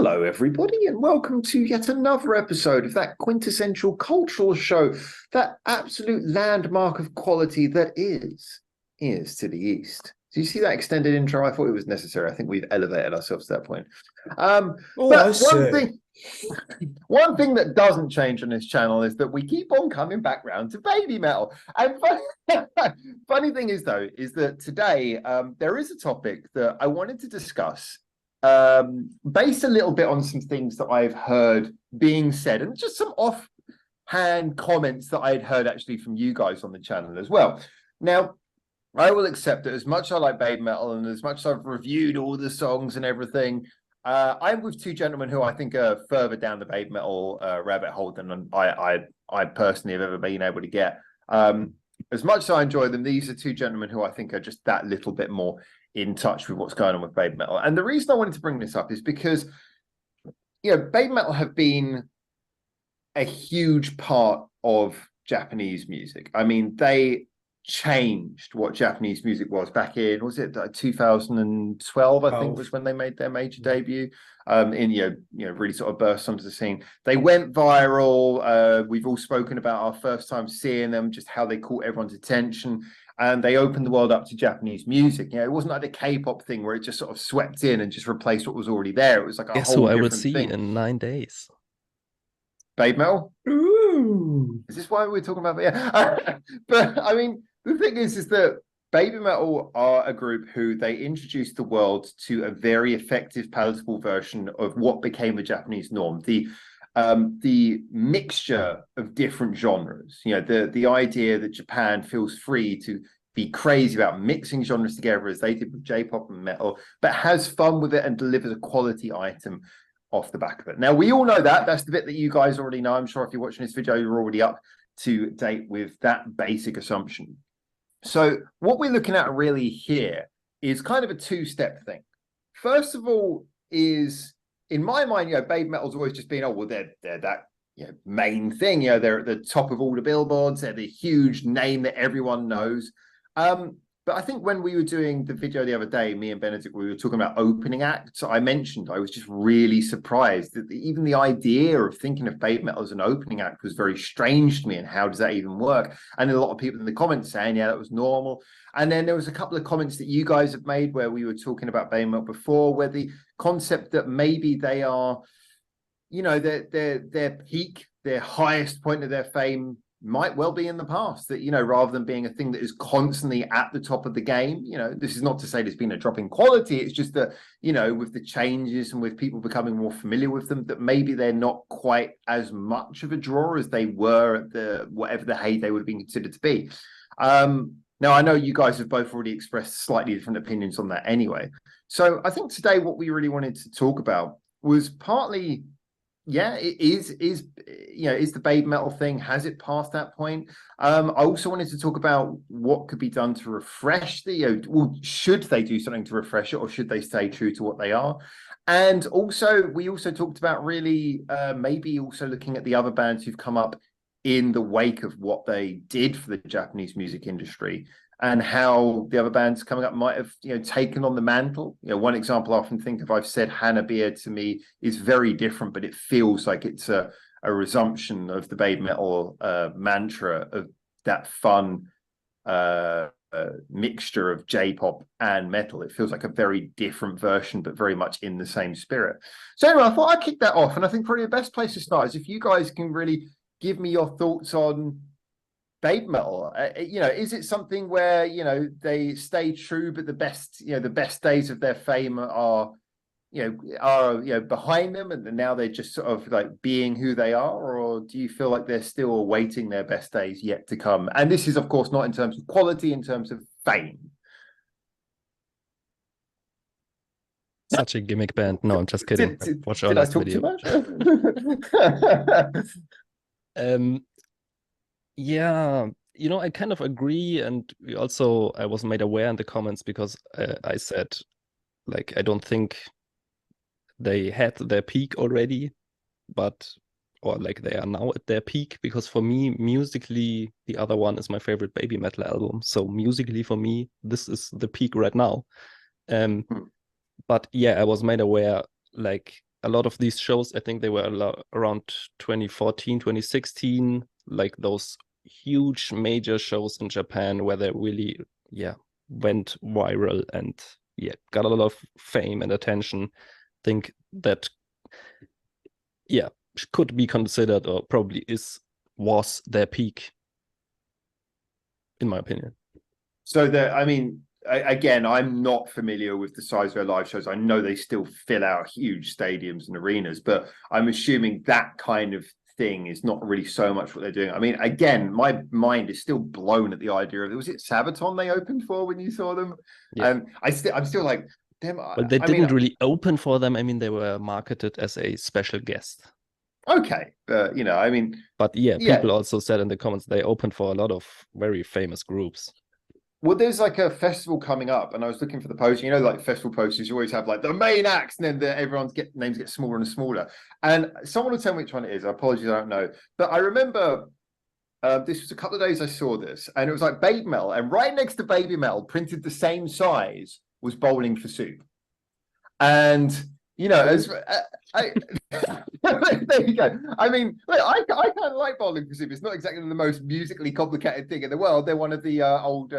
Hello, everybody, and welcome to yet another episode of that quintessential cultural show, that absolute landmark of quality that is to the East. Do you see that extended intro? I thought it was necessary. I think we've elevated ourselves to that point. I But see. one thing that doesn't change on this channel is that we keep on coming back round to baby metal. And funny thing is, though, is that today there is a topic that I wanted to discuss based a little bit on some things that I've heard being said and just some offhand comments that I'd heard actually from you guys on the channel as well. Now, I will accept that as much as I like baby metal and as much as I've reviewed all the songs and everything, I'm with two gentlemen who I think are further down the baby metal rabbit hole than I personally have ever been able to get. As much as I enjoy them, these are two gentlemen who I think are just that little bit more in touch with what's going on with baby metal. And the reason I wanted to bring this up is because, baby metal have been a huge part of Japanese music. I mean, they changed what Japanese music was back in, was it 2012, I think was when they made their major debut. Really sort of burst onto the scene. They went viral. We've all spoken about our first time seeing them, just how they caught everyone's attention. And they opened the world up to Japanese music. It wasn't like the K-pop thing where it just sort of swept in and just replaced what was already there. It was like a Guess whole who I will different see thing. in 9 days? Babe metal? Ooh. Is this why we're talking about that? Yeah. But I mean, the thing is that baby metal are a group who they introduced the world to a very effective, palatable version of what became the Japanese norm. The mixture of different genres, the idea that Japan feels free to be crazy about mixing genres together as they did with J-pop and metal, but has fun with it and delivers a quality item off the back of it. Now, we all know that's the bit that you guys already know. I'm sure if you're watching this video, you're already up to date with that basic assumption. So what we're looking at really here is kind of a two-step thing. First of all is, in my mind, baby metal's always just been, they're that main thing. They're at the top of all the billboards. They're the huge name that everyone knows. But I think when we were doing the video the other day, me and Benedict, we were talking about opening acts. I mentioned I was just really surprised that even the idea of thinking of baby metal as an opening act was very strange to me. And how does that even work? And a lot of people in the comments saying, yeah, that was normal. And then there was a couple of comments that you guys have made where we were talking about baby metal before, where the concept that maybe they are, their peak, their highest point of their fame might well be in the past, that rather than being a thing that is constantly at the top of the game, this is not to say there's been a drop in quality. It's just that with the changes and with people becoming more familiar with them, that maybe they're not quite as much of a draw as they were at the whatever the heyday would have been considered to be. Now, I know you guys have both already expressed slightly different opinions on that anyway. So I think today what we really wanted to talk about was partly, it is the baby metal thing, has it passed that point? I also wanted to talk about what could be done to refresh should they do something to refresh it, or should they stay true to what they are? And also, we also talked about really maybe also looking at the other bands who've come up in the wake of what they did for the Japanese music industry, and how the other bands coming up might have, taken on the mantle. One example I often think of, I've said Hanabiya to me is very different, but it feels like it's a resumption of the baby metal mantra of that fun mixture of J-pop and metal. It feels like a very different version, but very much in the same spirit. So anyway, I thought I'd kick that off, and I think probably the best place to start is if you guys can really give me your thoughts on baby metal. Is it something where they stay true, but the best days of their fame are behind them, and now they're just sort of like being who they are? Or do you feel like they're still awaiting their best days yet to come? And this is, of course, not in terms of quality, in terms of fame. Such a gimmick band. No, I'm just kidding. Watch our Did I last talk video. Too much? Yeah, I kind of agree, and I was made aware in the comments because I said, like, I don't think they had their peak already, or like they are now at their peak, because for me, musically, the other one is my favorite baby metal album. So musically, for me, this is the peak right now. But yeah, I was made aware, like, a lot of these shows, I think they were around 2014, 2016, like those huge major shows in Japan where they really, went viral and got a lot of fame and attention. Think that, could be considered, or probably was their peak, in my opinion. So I mean, again, I'm not familiar with the size of their live shows. I know they still fill out huge stadiums and arenas, but I'm assuming that kind of thing is not really so much what they're doing. I mean, again, my mind is still blown at the idea of, was it Sabaton they opened for when you saw them? Yeah. I'm still like, damn. Well, they didn't really open for them. I mean, they were marketed as a special guest. Okay, you know, I mean, but people also said in the comments they opened for a lot of very famous groups. Well, there's like a festival coming up, and I was looking for the poster. You know, like festival posters, you always have like the main acts, and then everyone's names get smaller and smaller. And someone will tell me which one it is. I apologize, I don't know. But I remember this was a couple of days I saw this, and it was like BABYMETAL, and right next to BABYMETAL, printed the same size, was Bowling for Soup. And you know, as there you go. I mean, look, I kind of like Bowling for Soup. It's not exactly the most musically complicated thing in the world. They're one of the old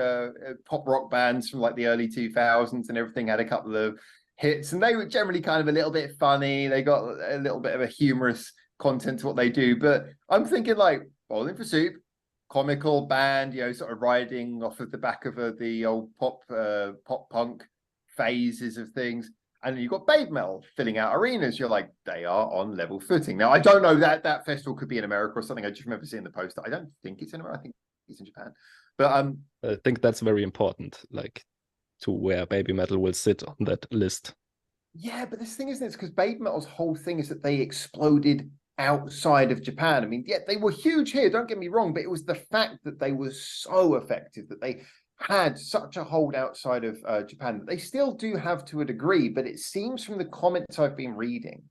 pop rock bands from like the early 2000s, and everything had a couple of hits, and they were generally kind of a little bit funny. They got a little bit of a humorous content to what they do. But I'm thinking like Bowling for Soup, comical band, you know, sort of riding off of the back of the old pop punk phases of things. And you've got BABYMETAL filling out arenas. You're like, they are on level footing. Now, I don't know that festival could be in America or something. I just remember seeing the poster. I don't think it's in America. I think it's in Japan. But I think that's very important, like to where BABYMETAL will sit on that list. Yeah, but this thing isn't it? Because BABYMETAL's whole thing is that they exploded outside of Japan. I mean, yeah, they were huge here. Don't get me wrong, but it was the fact that they were so effective that they had such a hold outside of Japan that they still do have to a degree, but it seems from the comments I've been reading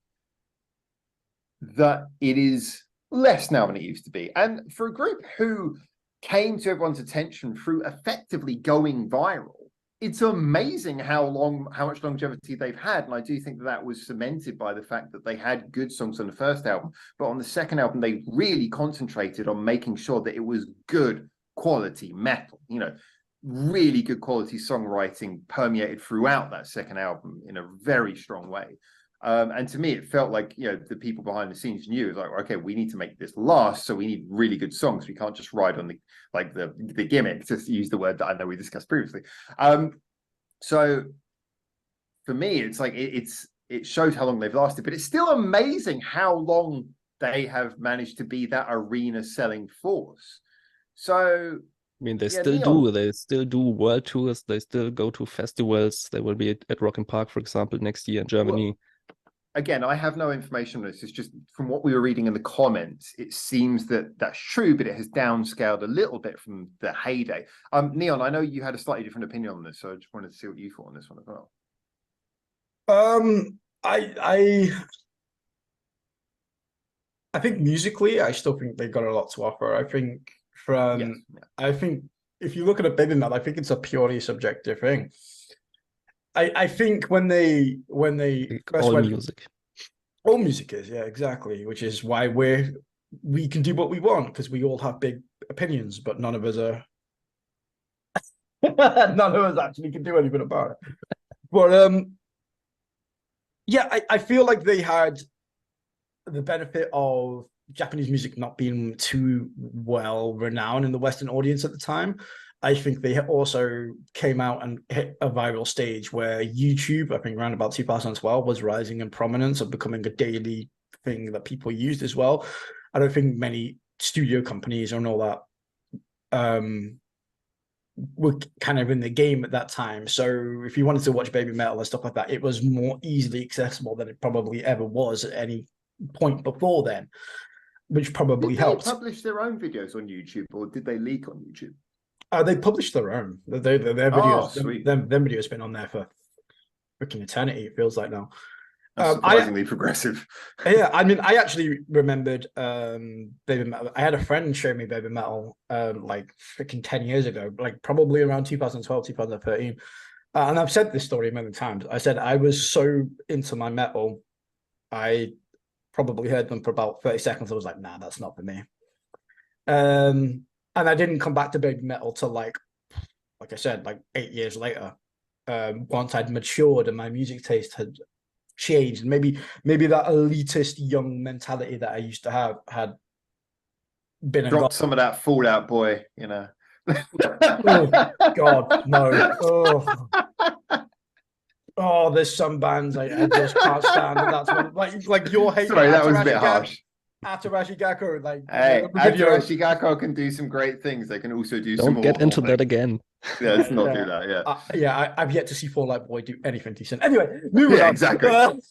that it is less now than it used to be. And for a group who came to everyone's attention through effectively going viral, it's amazing how much longevity they've had. And I do think that was cemented by the fact that they had good songs on the first album, but on the second album, they really concentrated on making sure that it was good quality metal, you know, really good quality songwriting permeated throughout that second album in a very strong way. And to me, it felt like, you know, the people behind the scenes knew, it was like, okay, we need to make this last, so we need really good songs. We can't just ride on the gimmick, to use the word that I know we discussed previously. So for me, it's like it shows how long they've lasted, but it's still amazing how long they have managed to be that arena selling force. So I mean, they still do world tours. They still go to festivals. They will be at Rock im Park, for example, next year in Germany. Well, again, I have no information on this. It's just from what we were reading in the comments, it seems that that's true, but it has downscaled a little bit from the heyday. Neon, I know you had a slightly different opinion on this, so I just wanted to see what you thought on this one as well. I think musically, I still think they got a lot to offer. I think I think if you look at a BABYMETAL, I think it's a purely subjective thing. I think when they all music is, yeah, exactly, which is why we can do what we want, because we all have big opinions, but none of us are none of us actually can do anything about it. But yeah, I feel like they had the benefit of Japanese music not being too well renowned in the Western audience at the time. I think they also came out and hit a viral stage where YouTube, I think around about 2012, was rising in prominence of becoming a daily thing that people used as well. I don't think many studio companies and all that were kind of in the game at that time. So if you wanted to watch BABYMETAL and stuff like that, it was more easily accessible than it probably ever was at any point before then, which probably helped. Did they publish their own videos on YouTube, or did they leak on YouTube? They published their own. Their videos, them videos have been on there for freaking eternity, it feels like now. Surprisingly progressive. Yeah, I mean, I actually remembered BABYMETAL. I had a friend show me BABYMETAL like freaking 10 years ago, like probably around 2012, 2013. And I've said this story many times. I said I was so into my metal I probably heard them for about 30 seconds. I was like, nah, that's not for me. And I didn't come back to Baby Metal till like I said, like 8 years later. Once I'd matured and my music taste had changed, maybe that elitist young mentality that I used to have had been and Drop gone. some of that Fallout Boy, you know. Oh God, no. Oh, there's some bands I just can't stand. And that's one like your hate. Sorry, that was a bit harsh. Atarashi Gakko, like Hey, video. Atarashi Gakko can do some great things. They can also do some Don't more get into awful that things. again. Yeah, let's not do that. Yeah. I've yet to see Fallout Boy do anything decent. Anyway, moving Yeah, on. exactly.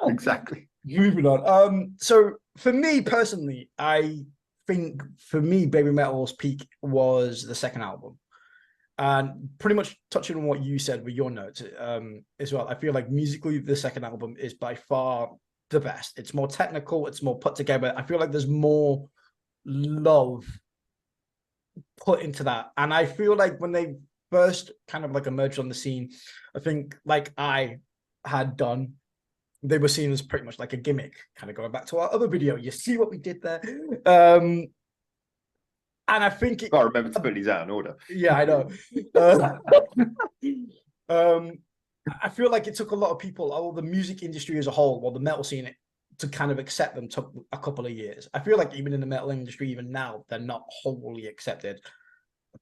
Exactly. Moving on. So for me personally, I think for me, Baby Metal's peak was the second album. And pretty much touching on what you said with your notes as well, I feel like musically the second album is by far the best. It's more technical, it's more put together. I feel like there's more love put into that. And I feel like when they first kind of like emerged on the scene, I think like I had done, they were seen as pretty much like a gimmick, kind of going back to our other video. You see what we did there? And I think I remember to put these out in order. Yeah, I know. I feel like it took a lot of people, all the music industry as a whole, or the metal scene, to kind of accept them took a couple of years. I feel like even in the metal industry, even now, they're not wholly accepted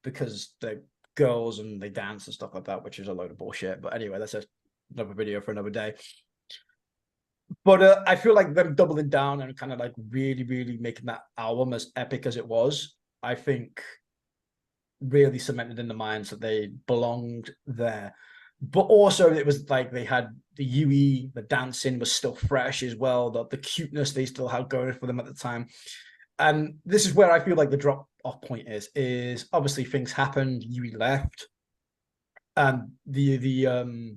because they're girls and they dance and stuff like that, which is a load of bullshit. But anyway, that's another video for another day. But I feel like them doubling down and kind of like really, really making that album as epic as it was, I think really cemented in the minds that they belonged there. But also it was like they had the UE, the dancing was still fresh as well, the cuteness they still had going for them at the time. And this is where I feel like the drop off point is obviously things happened, UE left, and the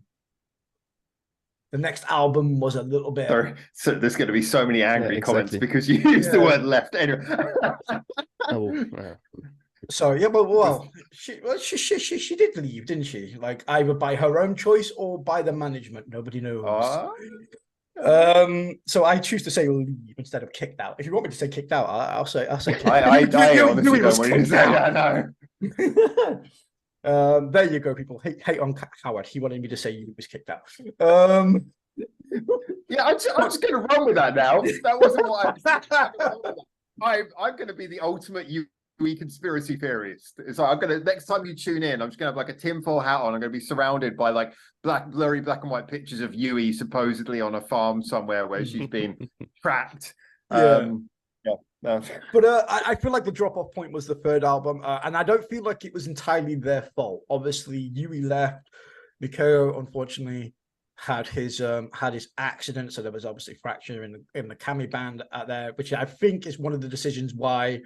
next album was a little bit. Sorry, so there's going to be so many angry comments exactly. because you used the word left. Anyway. So yeah, well, she did leave, didn't she? Like either by her own choice or by the management. Nobody knows. So I choose to say leave instead of kicked out. If you want me to say kicked out, I'll say kicked out. I honestly don't want you to say that. No. There you go, people. Hate on Howard. He wanted me to say he was kicked out. Yeah, I'm just going to run with that now. That wasn't what I'm going to be the ultimate UE conspiracy theorist. So I'm going to, next time you tune in, I'm just going to have like a tinfoil hat on. I'm going to be surrounded by like blurry black and white pictures of UE supposedly on a farm somewhere where she's been trapped. No. But I feel like the drop-off point was the third album, and I don't feel like it was entirely their fault. Obviously, UE left. Mikao, unfortunately, had his accident, so there was obviously fracture in the Kami band out there, which I think is one of the decisions why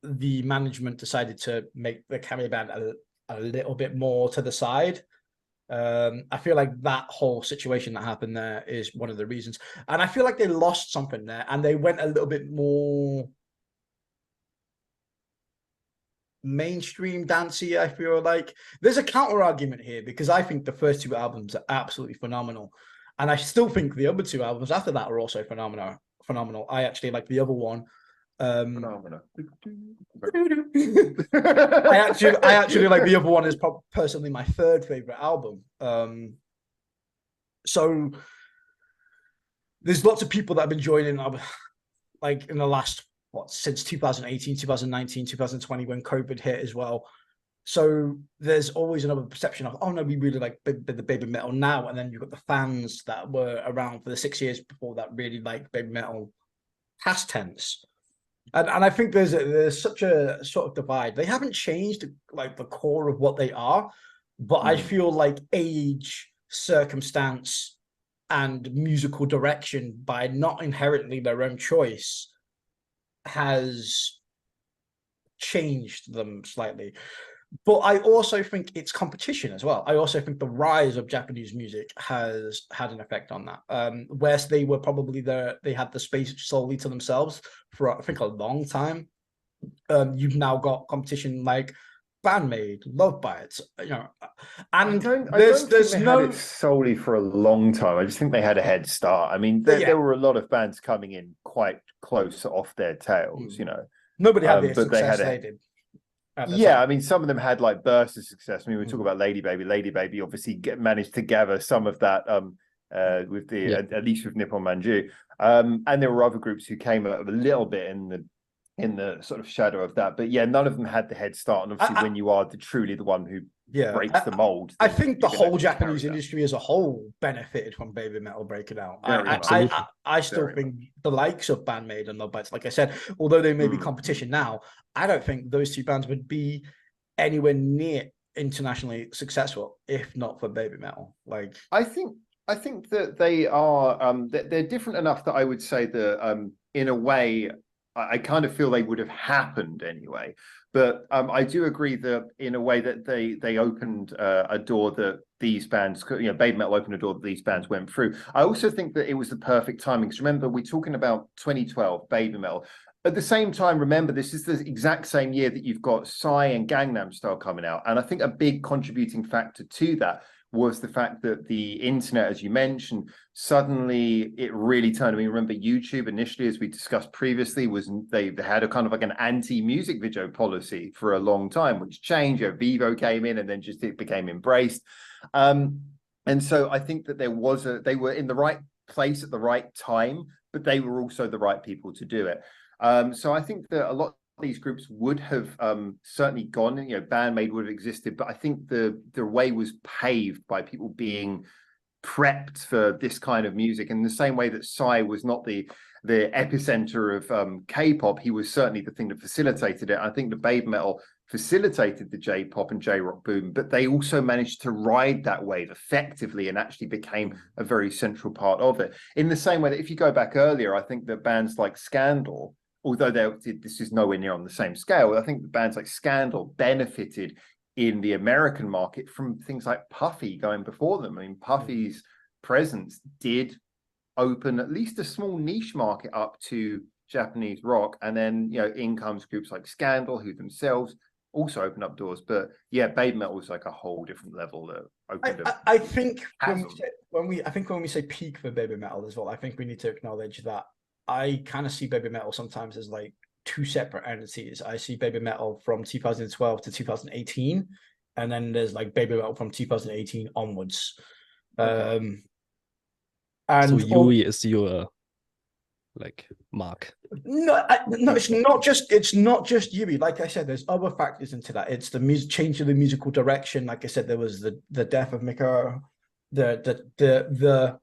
the management decided to make the Kami band a little bit more to the side. I feel like that whole situation that happened there is one of the reasons. And I feel like they lost something there and they went a little bit more mainstream dancey. I feel like there's a counter argument here because I think the first two albums are absolutely phenomenal. And I still think the other two albums after that are also phenomenal. I actually like the other one. I actually like the other one is personally my third favorite album. So there's lots of people that have been joining like in the last since 2018, 2019, 2020 when COVID hit as well. So there's always another perception of, oh no, we really like the Baby Metal now, and then you've got the fans that were around for the 6 years before that really like Baby Metal past tense. And I think there's such a sort of divide. They haven't changed like the core of what they are, but I feel like age, circumstance, and musical direction, by not inherently their own choice, has changed them slightly. But I also think it's competition as well. I also think the rise of Japanese music has had an effect on that. Whereas they were probably they had the space solely to themselves for I think a long time. You've now got competition like Bandmate, Love Bites, you know, I and don't there's think they no had it solely for a long time. I just think they had a head start. I mean, yeah. there were a lot of bands coming in quite close off their tails, you know. Nobody had the But they success had they did at the yeah, time. I mean, some of them had like bursts of success. I mean, we talk about Lady Baby. Lady Baby obviously managed to gather some of that with the Yeah. at least with Nippon Manju. And there were other groups who came a little bit in the sort of shadow of that. But yeah, none of them had the head start. And obviously, when you are truly the one who breaks the mold, I think the you're gonna whole Japanese carry that. industry as a whole benefited from Baby Metal breaking out. Very much. I still Very think the likes of Bandmade and Love Bites, like I said, although they may be competition now, I don't think those two bands would be anywhere near internationally successful if not for Baby Metal. Like, I think that they are they're different enough that I would say that in a way I kind of feel they would have happened anyway. But I do agree that in a way that they opened a door that these bands, you know, Baby Metal opened a door that these bands went through. I also think that it was the perfect timing. Because remember, we're talking about 2012, Baby Metal. At the same time, remember, this is the exact same year that you've got Psy and Gangnam Style coming out. And I think a big contributing factor to that was the fact that the internet, as you mentioned, suddenly it really turned. I mean, remember YouTube initially, as we discussed previously, was they had a kind of like an anti-music video policy for a long time, which changed. You know, Vivo came in and then just it became embraced. And so I think that they were in the right place at the right time, but they were also the right people to do it. So I think that a lot of these groups would have certainly gone, you know, Bandmade would have existed, but I think the way was paved by people being prepped for this kind of music in the same way that Psy was not the epicenter of K-pop. He was certainly the thing that facilitated it. I think the Baby Metal facilitated the J-pop and J-rock boom, but they also managed to ride that wave effectively and actually became a very central part of it. In the same way that if you go back earlier, I think that bands like Scandal, although this is nowhere near on the same scale, I think the bands like Scandal benefited in the American market from things like Puffy going before them. I mean, Puffy's presence did open at least a small niche market up to Japanese rock. And then, you know, in comes groups like Scandal, who themselves also open up doors. But yeah, Baby Metal was like a whole different level that opened I think when we say peak for Baby Metal as well, I think we need to acknowledge that I kind of see Baby Metal sometimes as like two separate entities. I see Baby Metal from 2012 to 2018, and then there's like Baby Metal from 2018 onwards. So And Yui is your like mark. No, it's not just Yui. Like I said, there's other factors into that. It's the change of the musical direction. Like I said, there was the death of Mika, the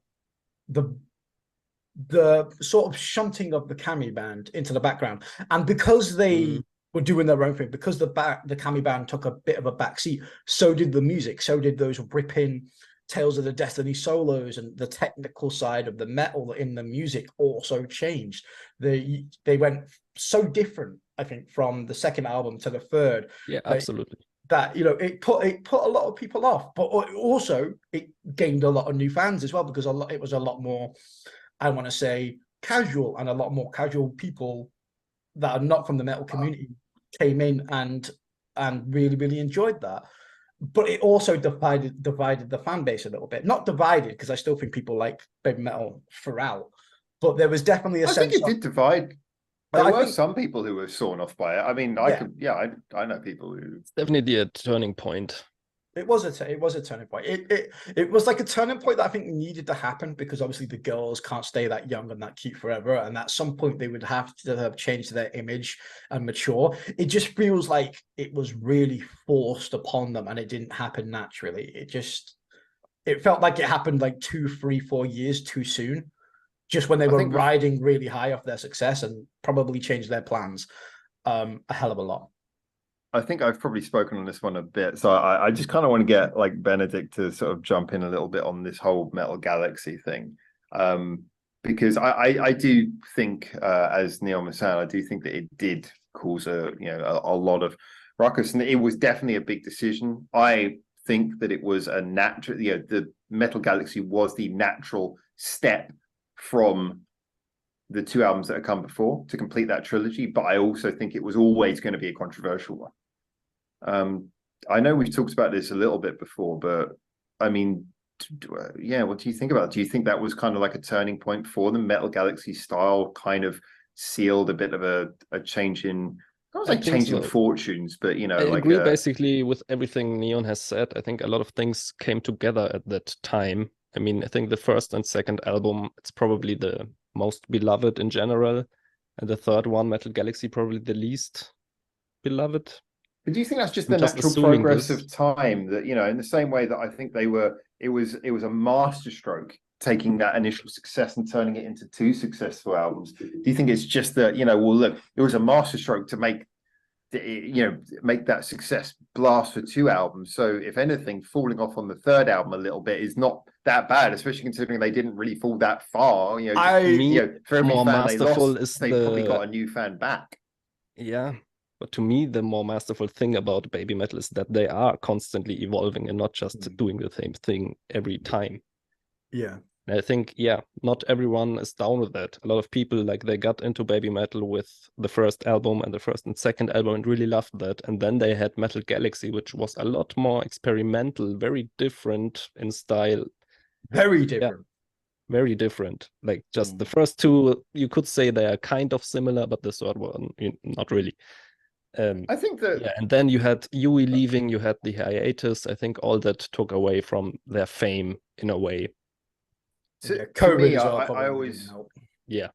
sort of shunting of the Kami band into the background, and because they were doing their own thing, because the Kami band took a bit of a backseat, so did the music, so did those ripping Tales of the Destiny solos, and the technical side of the metal in the music also changed. They went so different, I think, from the second album to the third. Yeah, absolutely. That, you know, it put a lot of people off, but also it gained a lot of new fans as well, because it was a lot more, I want to say, casual, and a lot more casual people that are not from the metal community came in and really, really enjoyed that. But it also divided the fan base a little bit. Not divided, because I still think people like Baby Metal throughout, but there was definitely a sense. I think it did divide. There were some people who were sawn off by it. I mean, I know people who. It's definitely a turning point. It was a turning point. It was like a turning point that I think needed to happen, because obviously the girls can't stay that young and that cute forever, and at some point they would have to have changed their image and mature. It just feels like it was really forced upon them, and it didn't happen naturally. It felt like it happened like 2, 3, 4 years too soon, just when they were riding really high off their success, and probably changed their plans a hell of a lot. I think I've probably spoken on this one a bit, so I just kind of want to get like Benedict to sort of jump in a little bit on this whole Metal Galaxy thing, because I do think, as Neil was saying, I do think that it did cause a lot of ruckus, and it was definitely a big decision. I think that it was a natural, you know, the Metal Galaxy was the natural step from the 2 albums that have come before to complete that trilogy, but I also think it was always going to be a controversial one. I know we've talked about this a little bit before, but I mean, yeah, what do you think about it? Do you think that was kind of like a turning point for the Metal Galaxy style, kind of sealed a bit of a change in, I was I like think change in so. fortunes, but you I know, like agree basically with everything Neon has said. I think a lot of things came together at that time. I mean, I think the first and second album, it's probably the most beloved in general. And the third one, Metal Galaxy, probably the least beloved. but do you think that's just I'm the just natural assuming progress this. of time that, you know, in the same way that I think it was a masterstroke taking that initial success and turning it into two successful albums? Do you think it's just that, you know, well, look, it was a masterstroke to make, you know, make that success blast for two albums. So if anything, falling off on the third album a little bit is not that bad, especially considering they didn't really fall that far. You know, just, To me, you know, for every more fan they masterful lost, is they probably got the a new fan back. yeah. But to me, the more masterful thing about Baby Metal is that they are constantly evolving and not just doing the same thing every time. Yeah. And I think, yeah, not everyone is down with that. A lot of people, like, they got into Baby Metal with the first album and the first and second album and really loved that. And then they had Metal Galaxy, which was a lot more experimental, very different in style. Very Yeah, different. very different. Like, just the first two, you could say they are kind of similar, but the third one, not really. I think that Yeah, and then you had Yui leaving, you had the hiatus. I think all that took away from their fame in a way. Yeah, to COVID me, as well I probably didn't always, Yeah. help.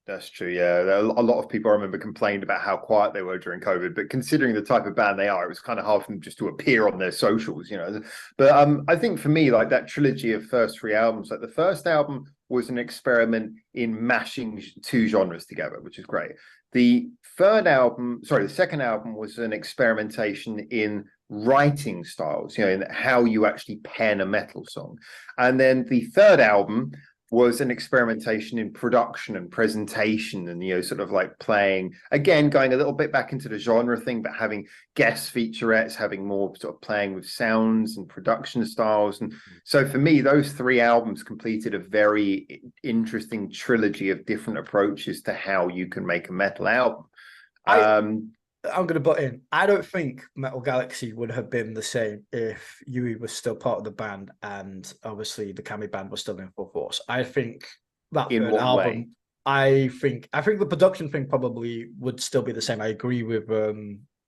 that's true. Yeah, a lot of people I remember complained about how quiet they were during COVID, but considering the type of band they are, it was kind of hard for them just to appear on their socials, you know. But I think for me, like that trilogy of first three albums, like the first album was an experiment in mashing two genres together, which is great. The second album was an experimentation in writing styles, you know, in how you actually pen a metal song. And then the third album was an experimentation in production and presentation and, you know, sort of like playing, again, going a little bit back into the genre thing, but having guest featurettes, having more sort of playing with sounds and production styles. And so for me, those three albums completed a very interesting trilogy of different approaches to how you can make a metal album. I'm going to butt in. I don't think Metal Galaxy would have been the same if Yui was still part of the band and obviously the Kami band was still in full force. I think that In third what album, way? I think the production thing probably would still be the same. I agree with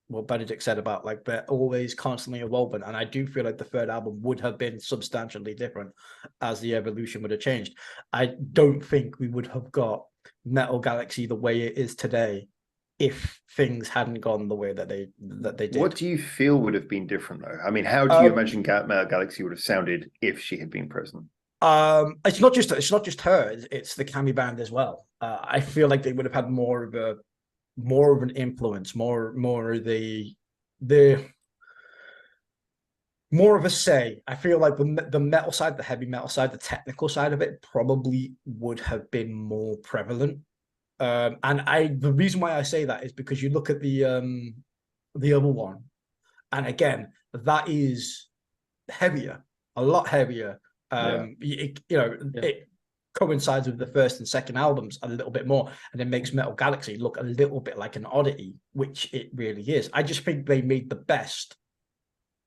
what Benedict said about like they're always constantly evolving, and I do feel like the third album would have been substantially different as the evolution would have changed. I don't think we would have got Metal Galaxy the way it is today if things hadn't gone the way that they did. What do you feel would have been different though? I mean, how do you imagine Metal Galaxy would have sounded if she had been present? It's not just her; it's the Kami band as well. I feel like they would have had more of an influence, more of a say. I feel like the metal side, the heavy metal side, the technical side of it probably would have been more prevalent. The reason why I say that is because you look at the other one, and again, that is heavier, a lot heavier. It coincides with the first and second albums a little bit more, and it makes Metal Galaxy look a little bit like an oddity, which it really is. I just think they made the best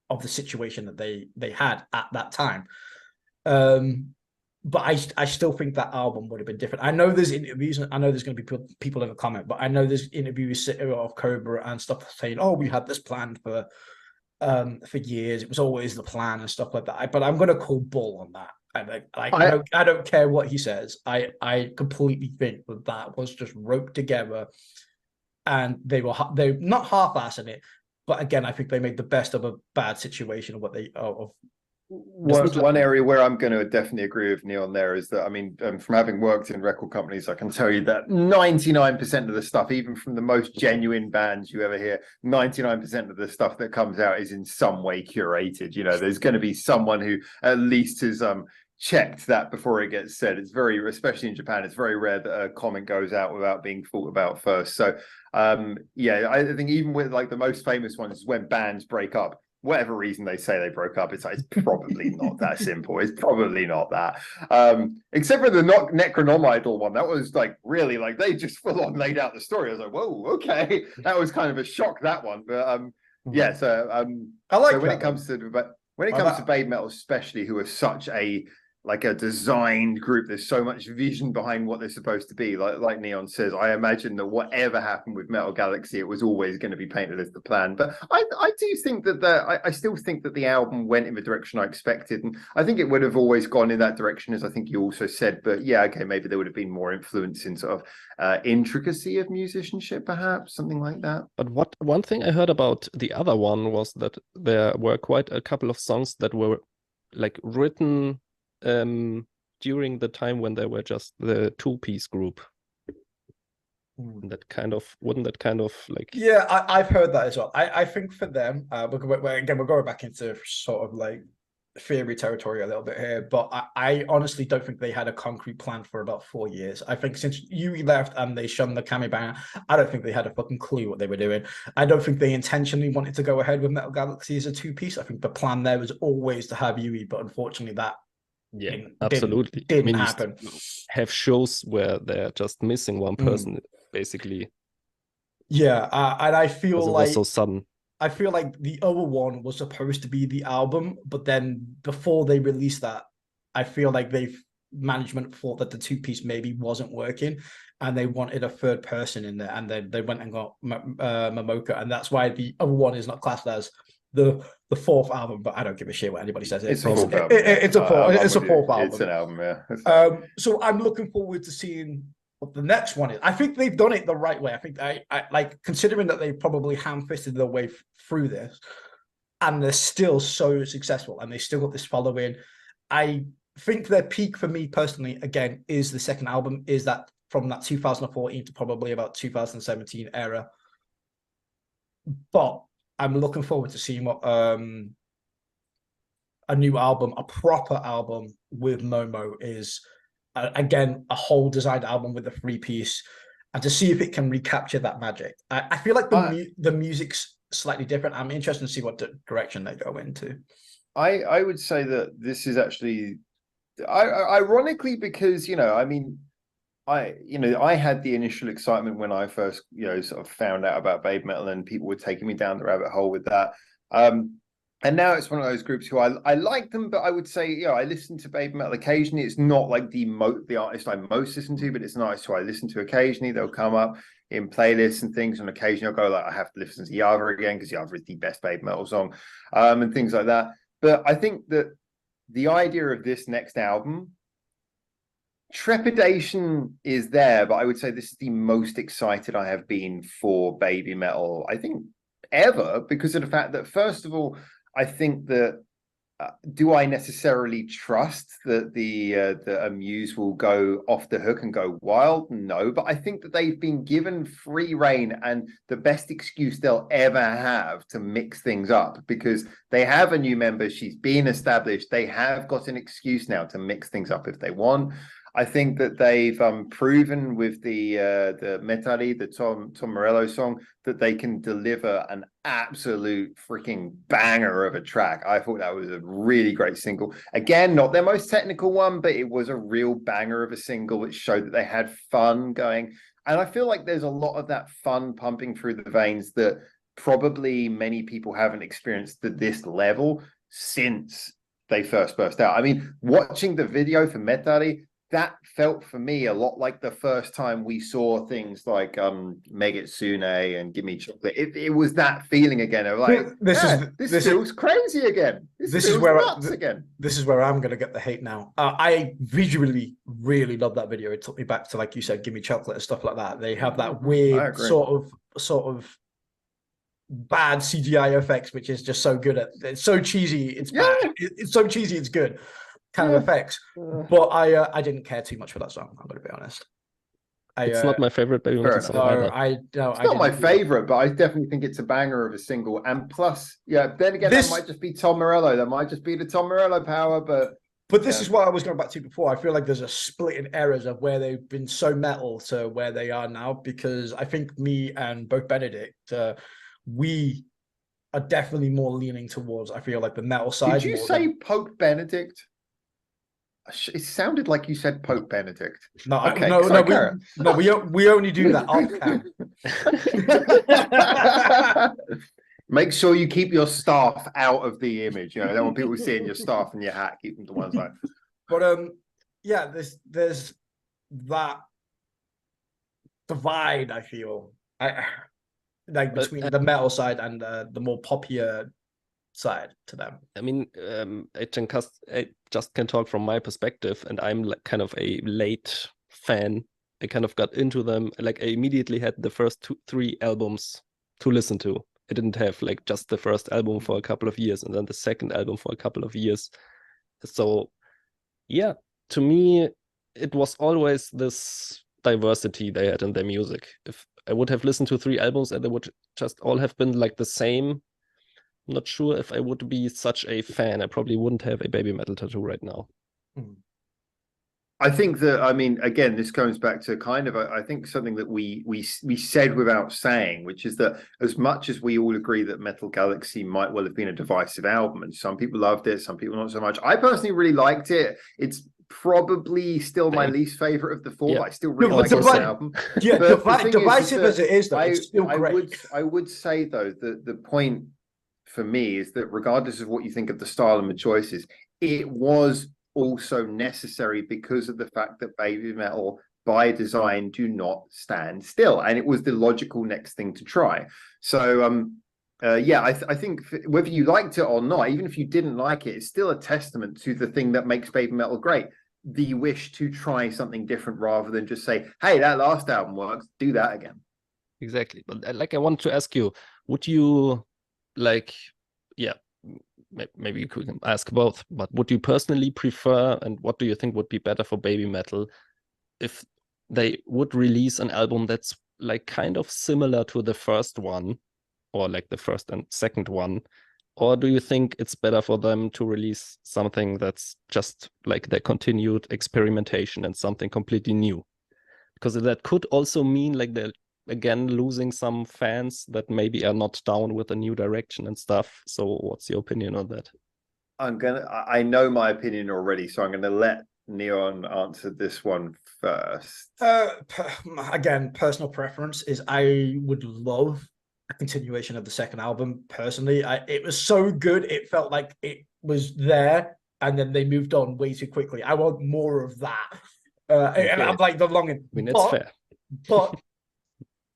of the situation that they had at that time. But I still think that album would have been different. I know there's interviews, and I know there's going to be people in the comment, but I know there's interviews of Cobra and stuff saying, "Oh, we had this planned for years. It was always the plan and stuff like that." But I'm going to call bull on that. I don't care what he says. I completely think that was just roped together, and they not half-assing it. But again, I think they made the best of a bad situation of One area where I'm going to definitely agree with Neon there is that, I mean, from having worked in record companies, I can tell you that 99% of the stuff, even from the most genuine bands you ever hear, 99% of the stuff that comes out is in some way curated. You know, there's going to be someone who at least has checked that before it gets said. It's very, especially in Japan, it's very rare that a comment goes out without being thought about first. So yeah, I think even with like the most famous ones is when bands break up. Whatever reason they say they broke up, it's probably not that simple. It's probably not that. Except for the Necronomidal one, that was like really like they just full on laid out the story. I was like, whoa, okay, that was kind of a shock, that one. But Yeah, so I like so when that, it comes to when it Well, comes to that- Babe Metal, especially, who are such a like a designed group, there's so much vision behind what they're supposed to be. Like Neon says, I imagine that whatever happened with Metal Galaxy, it was always going to be painted as the plan. But I do think that I still think that the album went in the direction I expected, and I think it would have always gone in that direction, as I think you also said. But yeah, okay, maybe there would have been more influence in sort of intricacy of musicianship, perhaps something like that. But one thing I heard about the other one was that there were quite a couple of songs that were like written during the time when they were just the two-piece group. And that kind of wouldn't that kind of like Yeah, I've heard that as well. I think for them, again, we're going back into sort of like theory territory a little bit here, but I honestly don't think they had a concrete plan for about 4 years. I think since Yui left and they shunned the Kami banger, I don't think they had a fucking clue what they were doing. I don't think they intentionally wanted to go ahead with Metal Galaxy as a two-piece. I think the plan there was always to have Yui, but unfortunately that absolutely didn't I mean, happen. You have shows where they're just missing one person basically. Yeah, and I feel Because it like was so sudden. I feel like the other one was supposed to be the album, but then before they released that, I feel like management thought that the two-piece maybe wasn't working, and they wanted a third person in there, and then they went and got Momoka, and that's why the other one is not classed as the fourth album. But I don't give a shit what anybody says. It's a fourth album. It's a fourth album. It's an album, yeah. So I'm looking forward to seeing what the next one is. I think they've done it the right way. I think I like, considering that they probably ham-fisted their way through this, and they're still so successful, and they still got this following. I think their peak for me personally, again, is the second album, is that from that 2014 to probably about 2017 era. But I'm looking forward to seeing what a new album, a proper album with Momo is. Again, a whole designed album with a 3-piece, and to see if it can recapture that magic. I feel like the music's slightly different. I'm interested to see what direction they go into. I would say that this is actually, ironically, because I mean, I had the initial excitement when I first sort of found out about Babe Metal, and people were taking me down the rabbit hole with that. And now it's one of those groups who I like them, but I would say, I listen to Baby Metal occasionally. It's not like the artist I most listen to, but it's nice who I listen to occasionally. They'll come up in playlists and things, and occasionally I'll go like, I have to listen to Yava again because Yava is the best Baby Metal song, and things like that. But I think that the idea of this next album, trepidation is there, but I would say this is the most excited I have been for Baby Metal, I think, ever, because of the fact that, first of all, I think that do I necessarily trust that the Amuse will go off the hook and go wild? No, but I think that they've been given free rein and the best excuse they'll ever have to mix things up, because they have a new member. She's been established. They have got an excuse now to mix things up if they want. I think that they've proven with the Metali, the Tom Morello song, that they can deliver an absolute freaking banger of a track. I thought that was a really great single. Again, not their most technical one, but it was a real banger of a single which showed that they had fun going. And I feel like there's a lot of that fun pumping through the veins that probably many people haven't experienced at this level since they first burst out. I mean, watching the video for Metali, that felt for me a lot like the first time we saw things like Megitsune and Gimme Chocolate. It was that feeling again of like, this feels crazy again. This is where nuts again. This is where I'm gonna get the hate now. I visually really love that video. It took me back to, like you said, Gimme Chocolate and stuff like that. They have that weird sort of bad CGI effects, which is just so good. It's so cheesy. It's bad. It's so cheesy. It's good. Kind of effects, but I didn't care too much for that song. I'm going to be honest. It's not my favorite Baby Metal song either. It's not my favorite, but I definitely think it's a banger of a single. And plus, then again, that might just be Tom Morello. That might just be the Tom Morello power. But this is what I was going back to before. I feel like there's a split in eras of where they've been so metal to where they are now, because I think me and both Benedict, we are definitely more leaning towards, I feel like, the metal side. Did you say Pope Benedict? It sounded like you said Pope Benedict. No, okay, we only do that off cam. Make sure you keep your staff out of the image. You know, I don't want people seeing your staff and your hat. Keep them to one side. But yeah, there's that divide. I feel like between the metal side and the more popular side to them. I mean, I just can talk from my perspective, and I'm like kind of a late fan. I kind of got into them. Like I immediately had the first 3 albums to listen to. I didn't have like just the first album for a couple of years and then the second album for a couple of years. So yeah, to me, it was always this diversity they had in their music. If I would have listened to 3 albums and they would just all have been like the same, I'm not sure if I would be such a fan. I probably wouldn't have a baby metal tattoo right now. I think that, I mean, again, this comes back to kind of, I think something that we said without saying, which is that as much as we all agree that Metal Galaxy might well have been a divisive album, and some people loved it, some people not so much. I personally really liked it. It's probably still my least favorite of the 4, but I still really like this album. Yeah, divisive as it is, though, it's still great. I would say, though, that the point for me is that regardless of what you think of the style and the choices, it was also necessary because of the fact that baby metal by design do not stand still, and it was the logical next thing to try. So yeah, I think whether you liked it or not, even if you didn't like it, it's still a testament to the thing that makes baby metal great, the wish to try something different rather than just say, hey, that last album works, do that again. Exactly. But like I want to ask you, would you like, yeah, maybe you could ask both, but would you personally prefer, and what do you think would be better for baby metal, if they would release an album that's like kind of similar to the first one, or like the first and second one, or do you think it's better for them to release something that's just like their continued experimentation and something completely new? Because that could also mean like they're again losing some fans that maybe are not down with a new direction and stuff. So what's your opinion on that? I know my opinion already, so I'm gonna let Neon answer this one first. Again, personal preference is I would love a continuation of the second album. Personally, it was so good, it felt like it was there and then they moved on way too quickly. I want more of that. I'm like the longing. I mean, it's fair. But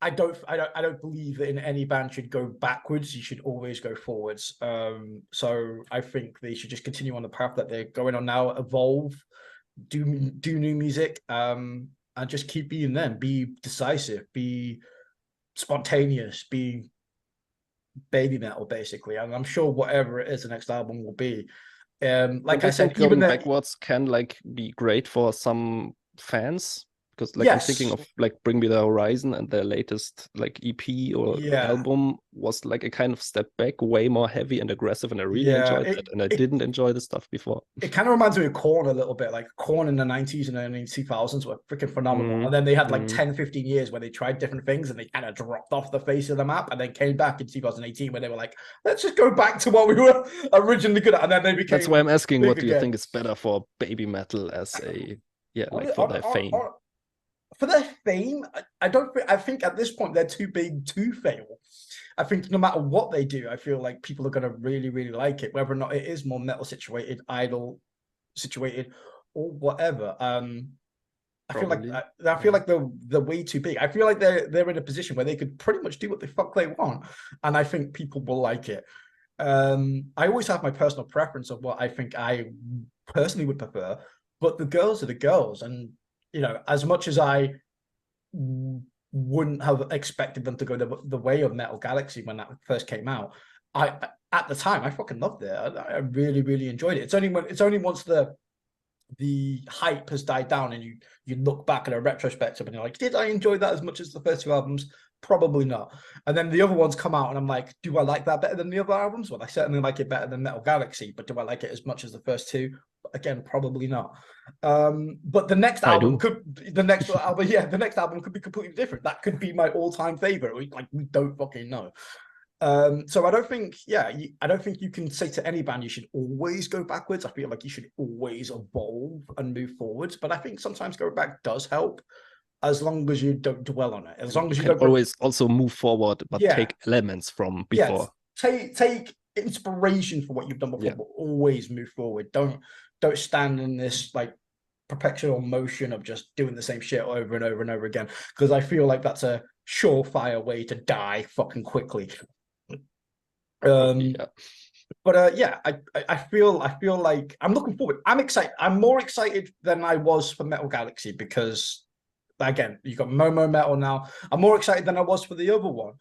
I don't believe that in any band should go backwards. You should always go forwards. So I think they should just continue on the path that they're going on now, evolve, do new music, and just keep being them. Be decisive, be spontaneous, be baby metal, basically. And I'm sure whatever it is, the next album will be. Like I said, even backwards can like be great for some fans. Because like I'm thinking of like Bring Me the Horizon, and their latest like EP or album was like a kind of step back, way more heavy and aggressive, and I really enjoyed it. And I didn't enjoy the stuff before. It kind of reminds me of Korn a little bit. Like Korn in the 90s and early 2000s were freaking phenomenal. And then they had like 10, 15 years where they tried different things and they kind of dropped off the face of the map, and then came back in 2018 where they were like, let's just go back to what we were originally good at. And then they became. That's why I'm asking, what do you think is better for baby metal as a like for their fame? For their fame, I think at this point they're too big to fail. I think no matter what they do, I feel like people are going to really, really like it, whether or not it is more metal situated, idol situated, or whatever. I feel like they're way too big. I feel like they're in a position where they could pretty much do what the fuck they want, and I think people will like it. I always have my personal preference of what I think I personally would prefer, but the girls are the girls, and you know, as much as I wouldn't have expected them to go the way of Metal Galaxy when that first came out, at the time I fucking loved it. I really, really enjoyed it. It's only once the hype has died down and you look back at a retrospective and you're like, did I enjoy that as much as the first 2 albums? Probably not. And then the other ones come out and I'm like, do I like that better than the other albums? Well, I certainly like it better than Metal Galaxy, but do I like it as much as the first 2? Again, probably not. But the next album could be completely different. That could be my all-time favorite. We don't fucking know. So I don't think you can say to any band you should always go backwards. I feel like you should always evolve and move forwards. But I think sometimes going back does help, as long as you don't dwell on it. As long as you don't always also move forward, but take elements from before. take inspiration for what you've done before, but always move forward. Don't stand in this like perpetual motion of just doing the same shit over and over and over again, because I feel like that's a surefire way to die fucking quickly. But yeah, I feel like I'm looking forward. I'm excited. I'm more excited than I was for Metal Galaxy, because again, you got Momo Metal now. I'm more excited than I was for the other one,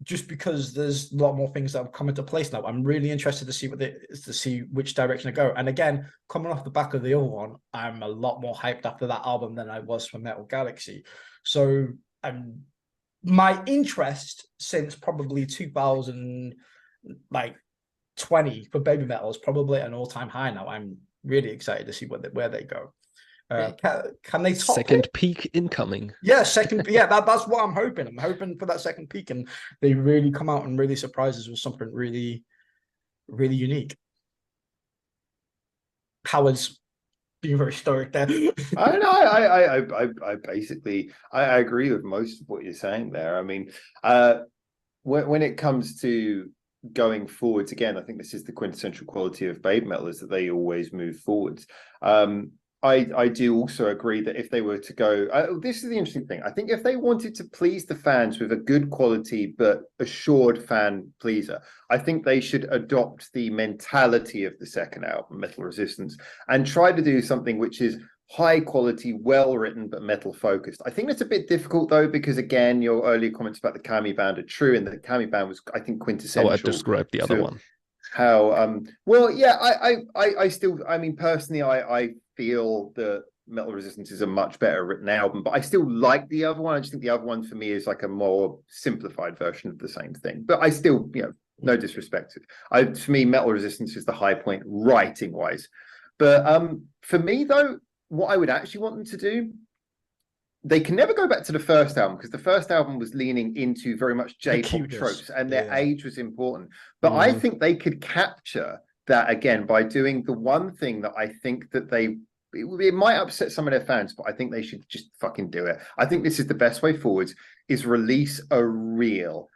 just because there's a lot more things that have come into place now. I'm really interested to see which direction to go. And again, coming off the back of the other one, I'm a lot more hyped after that album than I was for Metal Galaxy. So my interest since probably 2020 for Baby Metal is probably an all-time high now. I'm really excited to see where they go. Can they top second it? peak incoming? Yeah, second. Yeah, that's what I'm hoping. I'm hoping for that second peak, and they really come out and really surprise us with something really, really unique. Howard's being very stoic there. I basically I agree with most of what you're saying there. I mean, when it comes to going forwards, again, I think this is the quintessential quality of Baby Metal, is that they always move forwards. I do also agree that if they were to go, this is the interesting thing. I think if they wanted to please the fans with a good quality but assured fan pleaser, I think they should adopt the mentality of the second album, Metal Resistance, and try to do something which is high quality, well written, but metal focused. I think that's a bit difficult though, because again, your earlier comments about the Kami band are true, and the Kami band was, I think, quintessential. I described the other one. How well, yeah, I still, I mean, personally, I feel that Metal Resistance is a much better written album, but I still like the other one. I just think the other one for me is like a more simplified version of the same thing. But I still, no disrespect. For me, Metal Resistance is the high point writing wise. But for me though, what I would actually want them to do, they can never go back to the first album, because the first album was leaning into very much J-pop tropes, and their age was important. But I think they could capture that again by doing the one thing that I think that it might upset some of their fans, but I think they should just fucking do it. I think this is the best way forward, is release a real,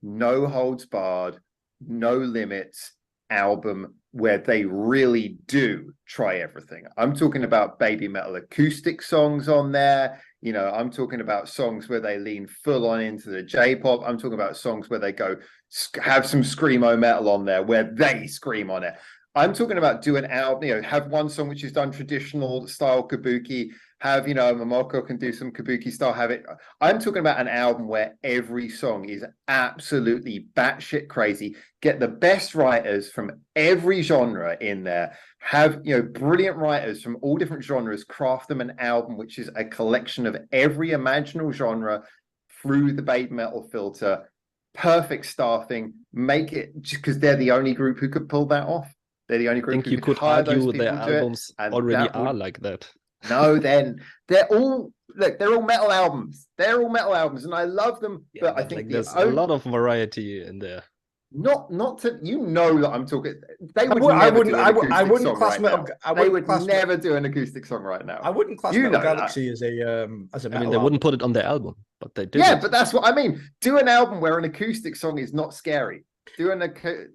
no holds barred, no limits album where they really do try everything. I'm talking about Baby Metal acoustic songs on there. I'm talking about songs where they lean full on into the J-pop. I'm talking about songs where they go have some screamo metal on there where they scream on it. I'm talking about do an album, have one song which is done traditional style kabuki, have, Momoko can do some kabuki style, have it. I'm talking about an album where every song is absolutely batshit crazy. Get the best writers from every genre in there. Have, brilliant writers from all different genres, craft them an album which is a collection of every imaginable genre through the Baby Metal filter. Perfect staffing. Make it, just because they're the only group who could pull that off. They're the only group who you could hire those argue people their to do it, albums and already are like that. No, then they're all metal albums. They're all metal albums, and I love them. But I think there's a lot of variety in there. Not to that I'm talking. They would never do an acoustic song right now. They would never do an acoustic song right now. I wouldn't class Metal Galaxy as a metal I mean, they wouldn't put it on their album, but they did. Yeah, but that's what I mean. Do an album where an acoustic song is not scary. Do an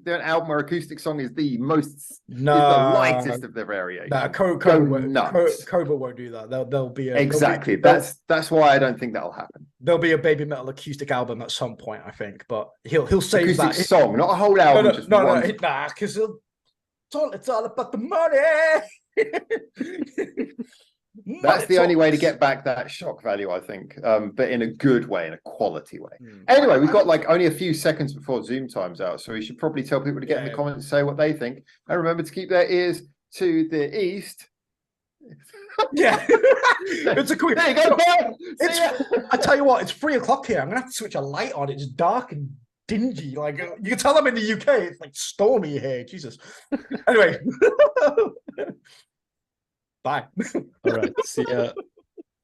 album where acoustic song is the the lightest of the variations. Cobra won't do that. There'll be exactly. That's why I don't think that'll happen. There'll be a Baby Metal acoustic album at some point, I think, but he'll save acoustic that song, not a whole album. Because it's all about the money. That's the only way to get back that shock value, I think, but in a good way, in a quality way. Anyway, we've got only a few seconds before Zoom time's out, so we should probably tell people to get in the comments and say what they think, and remember to keep their ears to the east. Yeah, it's a quick. There you go. I tell you what, it's 3:00 here. I'm gonna have to switch a light on. It's dark and dingy. You can tell I'm in the UK. It's stormy here. Jesus. Anyway. Bye. All right. See ya.